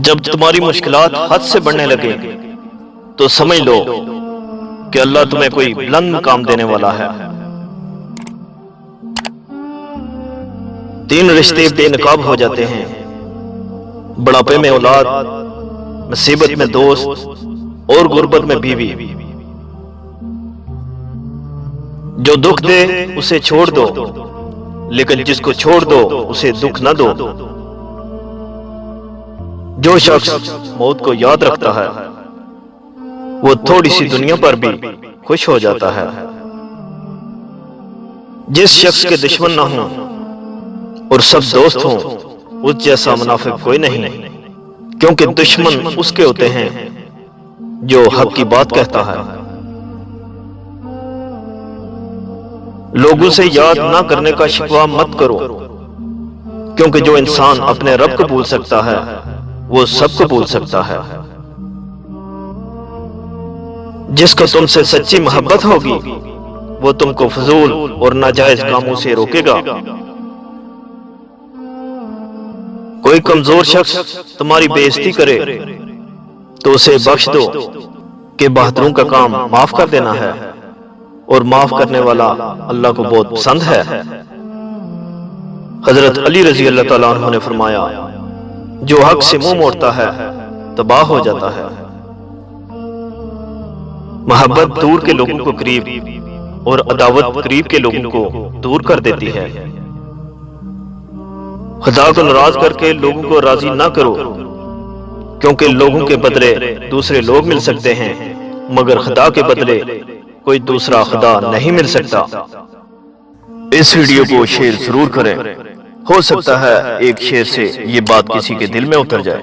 جب تمہاری مشکلات حد سے بڑھنے لگے تو سمجھ لو کہ اللہ تمہیں کوئی بلند مقام دینے والا ہے۔ 3 رشتے بے نقاب ہو جاتے ہیں: بڑھاپے میں اولاد، مصیبت میں دوست اور غربت میں بیوی۔ جو دکھ دے اسے چھوڑ دو، لیکن جس کو چھوڑ دو اسے دکھ نہ دو۔ جو شخص موت کو یاد رکھتا ہے وہ تھوڑی سی دنیا پر بھی خوش ہو جاتا ہے۔ جس شخص کے دشمن نہ ہوں اور سب دوست ہوں اس جیسا منافق کوئی نہیں، کیونکہ دشمن اس کے ہوتے ہیں جو حق کی بات کہتا ہے۔ لوگوں سے یاد نہ کرنے کا شکوہ مت کرو، کیونکہ جو انسان اپنے رب کو بھول سکتا ہے وہ سب کو بھول سکتا ہے۔ جس کو تم سے سچی محبت ہوگی وہ تم کو فضول اور ناجائز کاموں سے روکے گا۔ کوئی کمزور شخص تمہاری بے عزتی کرے تو اسے بخش دو، کہ بہادروں کا کام معاف کر دینا ہے، اور معاف کرنے والا اللہ کو بہت پسند ہے۔ حضرت علی رضی اللہ تعالیٰ عنہ نے فرمایا، جو حق سے منہ موڑتا ہے تباہ ہو جاتا ہے۔ محبت دور کے لوگوں کو قریب اور عداوت قریب کے لوگوں کو دور کر دیتی ہے۔ خدا کو ناراض کر کے لوگوں کو راضی نہ کرو، کیونکہ لوگوں کے بدلے دوسرے لوگ مل سکتے ہیں، مگر خدا کے بدلے کوئی دوسرا خدا نہیں مل سکتا۔ اس ویڈیو کو شیئر ضرور کریں، ہو سکتا ہے ایک شیئر سے یہ بات کسی کے دل میں اتر جائے۔